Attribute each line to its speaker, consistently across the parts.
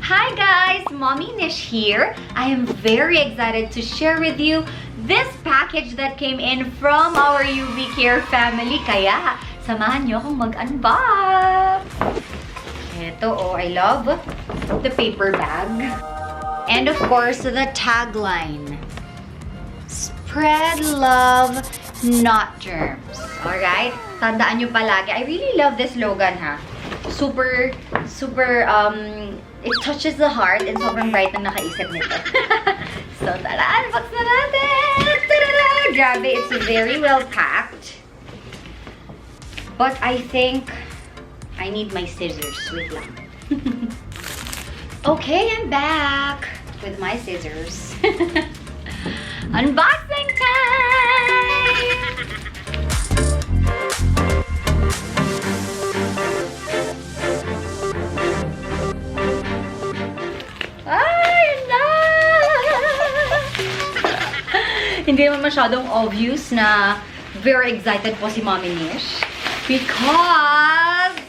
Speaker 1: Hi guys! Mommy Nish here. I am very excited to share with you this package that came in from our UV Care family. Kaya, samahan nyo akong mag-unbox. Ito, oh, I love the paper bag. And of course, the tagline. Spread love, not germs. Alright? Tandaan nyo palagi. I really love this slogan, ha? Super, it touches the heart and sobrang bright na nakaisip nito. So, tara, unbox na natin! Tara! Grabe, it's very well packed. But I think I need my scissors. Wait lang. Okay, I'm back with my scissors. Unboxing time! Hindi naman masyadong obvious na very excited po si Mommy Nish. Because...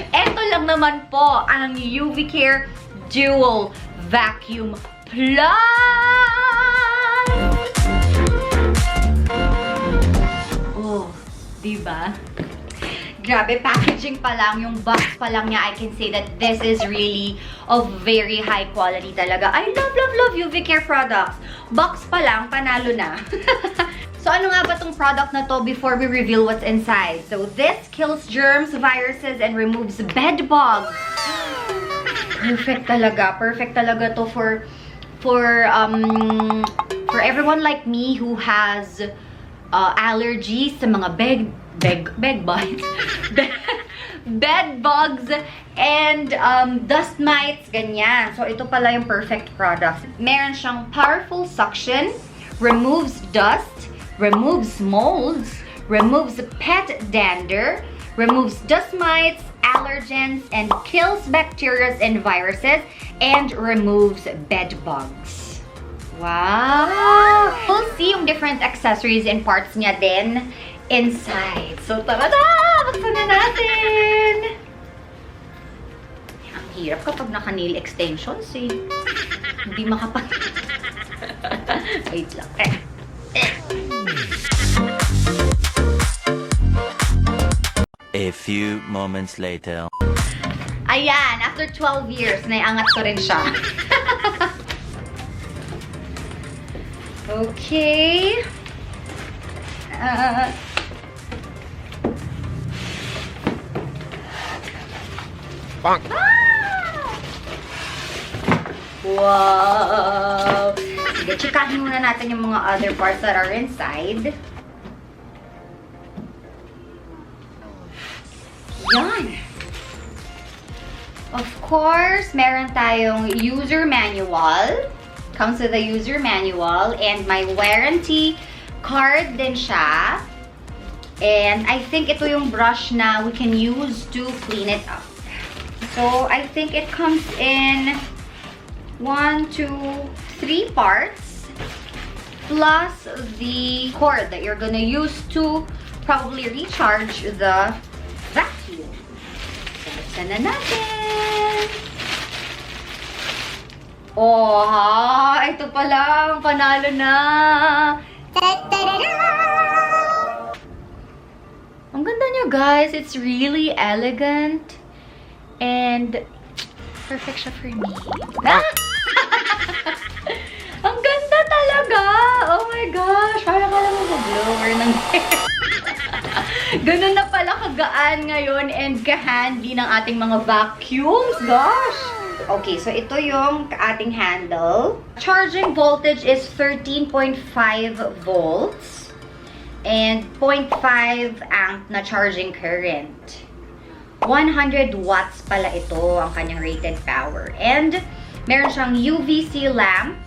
Speaker 1: Ito lang naman po ang UV Care Dual Vacuum Plus! Oh, diba? Grabe, packaging pa lang, yung box pa lang niya, I can say that this is really of very high quality talaga. I love UV Care products. Box pa lang, panalo na. So, ano nga ba tong product na to before we reveal what's inside? So, this kills germs, viruses, and removes bed bugs. Perfect talaga. Perfect talaga to for everyone like me who has allergies sa mga bed bugs and dust mites, ganyan. So, ito pala yung perfect product. Meron siyang powerful suction, removes dust, removes molds, removes pet dander, removes dust mites, allergens, and kills bacteria and viruses, and removes bed bugs. Wow! We'll see yung different accessories and parts niya din inside. So, tara-da! Buksan na natin! Ang hirap kapag naka-nail extensions, eh. Hindi makapag... Wait lang.
Speaker 2: A few moments later.
Speaker 1: Ayan, after 12 years, naiangat ko rin siya. Okay.
Speaker 2: Bonk.
Speaker 1: Wow! Sige, chikahin muna natin yung mga other parts that are inside. Yan! Of course, meron tayong user manual. Comes with a user manual and my warranty card din siya. And I think ito yung brush na we can use to clean it up. So, I think it comes in 1, 2, 3 parts plus the cord that you're gonna use to probably recharge the vacuum. So, buksan na natin! Oh, ha! Ito pa lang! Panalo na! Ang ganda niya, guys! It's really elegant. And perfect siya for me. Ah! Ang ganda talaga! Oh my gosh! Parang alam mo mag-blower ng hair. Ganun na pala kagaan ngayon and ka-handy ng ating mga vacuums. Gosh! Okay, so ito yung ating handle. Charging voltage is 13.5 volts and 0.5 amp na charging current. 100 watts pala ito ang kanyang rated power. And meron siyang UVC lamp,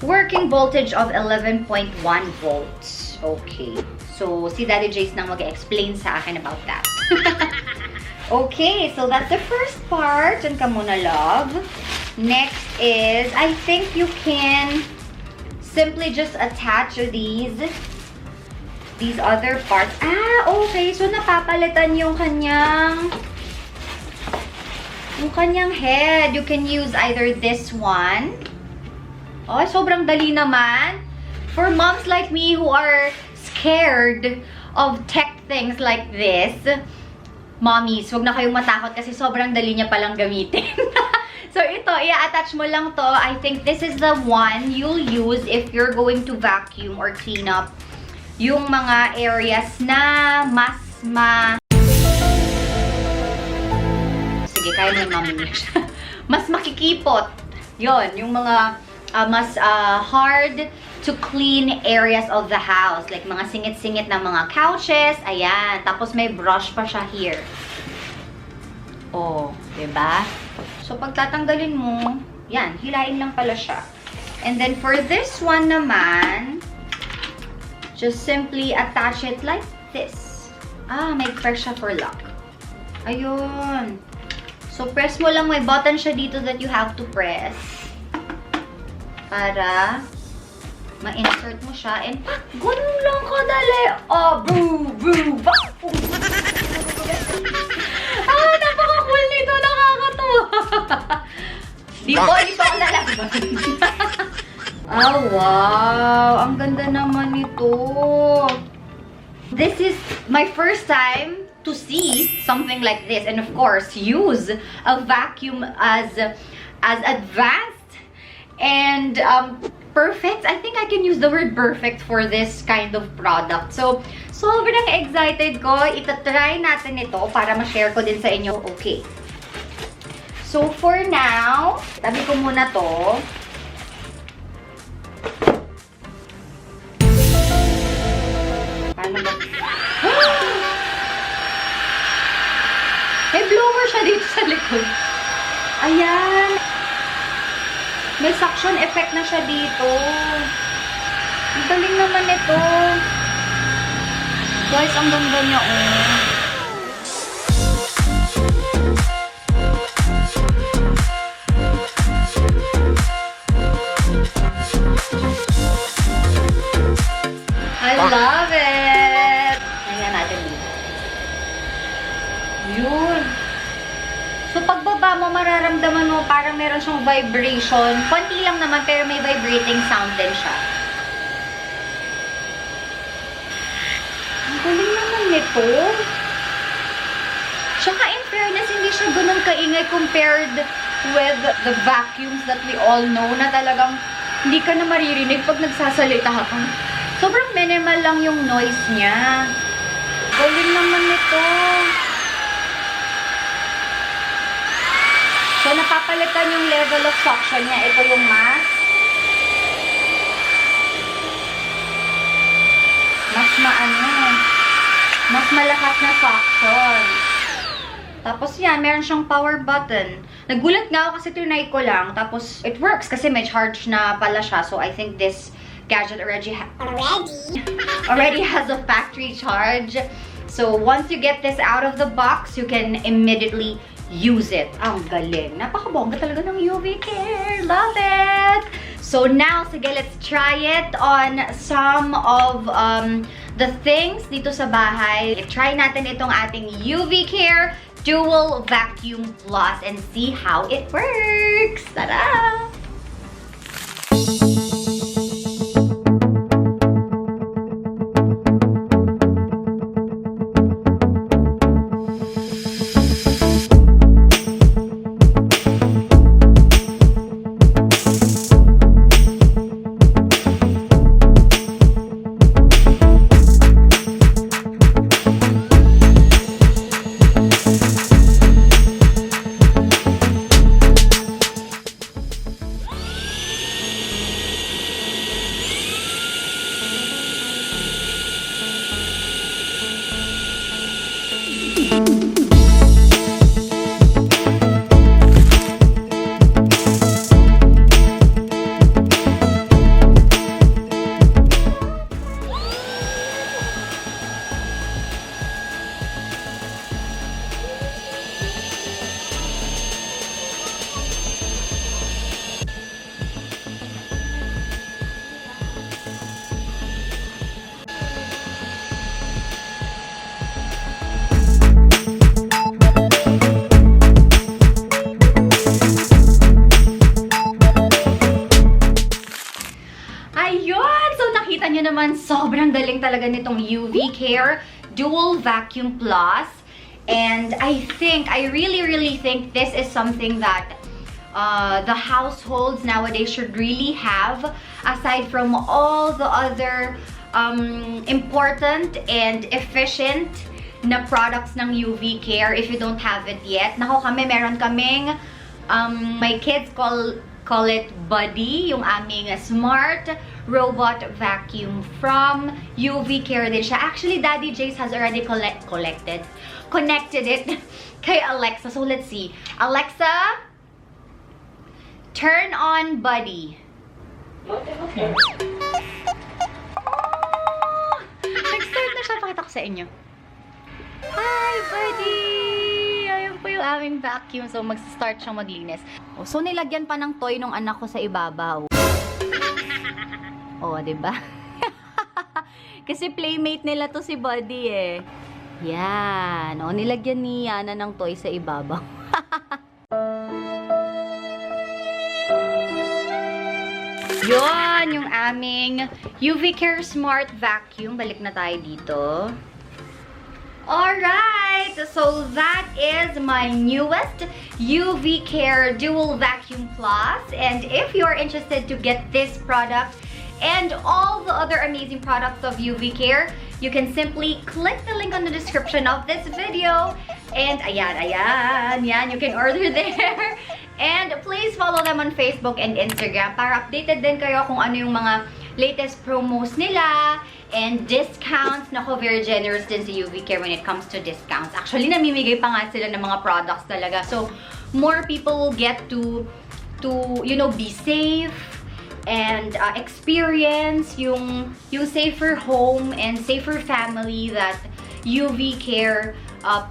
Speaker 1: working voltage of 11.1 volts. Okay. So, si Daddy Jace nang mag-explain sa akin about that. Okay, so that's the first part. Diyan ka muna, love. Next is, I think you can simply just attach these these other parts. Ah, okay. So, napapalitan yung kanyang head. You can use either this one. Oh, sobrang dali naman. For moms like me who are scared of tech things like this, mommies, huwag na kayong matakot kasi sobrang dali niya palang gamitin. So, ito, i-attach mo lang to. I think this is the one you'll use if you're going to vacuum or clean up yung mga areas na sige, kaya mo mami siya. Mas makikipot. Yon, yung mga mas hard to clean areas of the house. Like mga singit-singit na mga couches. Ayan. Tapos may brush pa siya here. Oh, diba? So, pag tatanggalin mo, yan, hilain lang pala siya. And then, for this one naman, just simply attach it like this. Ah, may press siya for lock. Ayun. So, press mo lang. May button siya dito that you have to press. Para ma-insert mo siya. And, ganun lang kadali. Oh, boo, boo, vacuum. Ah, napaka-cool nito. Nakakatuwa. Di ba? Ito ang lalabas. Oh, wow. Ang ganda naman nito. This is my first time to see something like this. And of course, use a vacuum as advanced and perfect. I think I can use the word perfect for this kind of product. So, sobrang excited ko. Itatry natin ito para ma-share ko din sa inyo. Okay. So, for now, tabi ko muna to. Paano ba? May blower siya dito sa likod. Ayan. May suction effect na siya dito. Ang galing naman ito. Guys, ang ganda niya, oh. I love it! Tingnan natin dito. Yun. So, pagbaba mo, mararamdaman mo parang meron siyang vibration. Konti lang naman, pero may vibrating sound din siya. Ang galing naman nito. Tsaka, in fairness, hindi siya ganun kaingay compared with the vacuums that we all know na talagang hindi ka na maririnig pag nagsasalita ka. Sobrang minimal lang yung noise niya. Galing naman nito. So, napapalitan yung level of suction niya. Ito yung mas mas malakas na suction. Tapos yan, meron siyang power button. Nagulat nga ako kasi tinry ko lang. Tapos, it works kasi may charge na pala siya. So, I think this gadget already has a factory charge. So, once you get this out of the box, you can immediately use it. Ang galing. Napakabongga talaga ng UV care. Love it! So, now, sige, let's try it on some of the things dito sa bahay. Try natin itong ating UV care Dual Vacuum Plus and see how it works. Tada! galing talaga nitong UV Care Dual Vacuum Plus. And I really think this is something that the households nowadays should really have, aside from all the other important and efficient na products ng UV Care. If you don't have it yet, nako kami, meron kaming my kids call it Buddy, yung aming smart robot vacuum from UV Care din siya. Actually, Daddy Jace has already connected it kay Alexa. So let's see. Alexa, turn on Buddy. Nag-start na siya. Pakita ko sa inyo. Hi, Buddy! Ayan po yung aming vacuum. So, mag-start siyang maglinis. Oh, so, nilagyan pa ng toy nung anak ko sa ibabaw. Oh, diba? Kasi playmate nila to si Buddy eh. Yan. Oh, nilagyan ni Yana ng toy sa ibabaw. Yon, yung aming UV Care Smart Vacuum. Balik na tayo dito. Alright, so that is my newest UV Care Dual Vacuum Plus. And if you're interested to get this product and all the other amazing products of UV Care, you can simply click the link on the description of this video. And ayan, you can order there. And please follow them on Facebook and Instagram para updated din kayo kung ano yung mga latest promos nila and discounts. Nako, very generous din si UV Care when it comes to discounts. Actually, namimigay pa nga sila ng mga products talaga. So, more people will get to you know, be safe and experience yung safer home and safer family that UV Care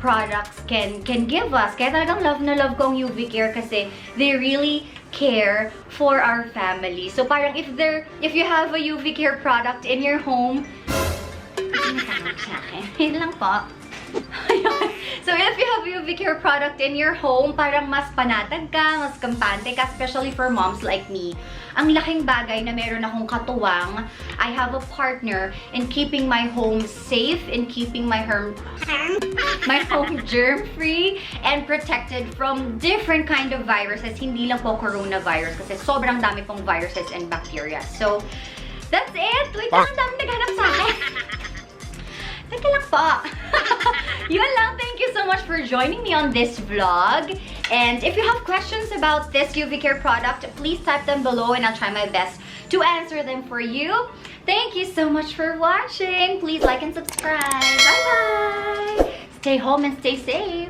Speaker 1: products can give us. Kaya talagang love na love ko ang UV Care kasi they really care for our family. So parang if you have a UV Care product in your home, yun lang po. So if you have UV Care product in your home, parang mas panatag ka, mas kampante ka, especially for moms like me. Ang laking bagay na meron akong katuwang. I have a partner in keeping my home safe, in keeping my home germ-free and protected from different kind of viruses. Hindi lang po coronavirus kasi sobrang dami pong viruses and bacteria. So, that's it! Wait lang, ang dami naghanap sa akin. Teka lang po. Yun lang. Thank you so much for joining me on this vlog. And if you have questions about this UV Care product, please type them below and I'll try my best to answer them for you. Thank you so much for watching. Please like and subscribe. Bye-bye. Stay home and stay safe.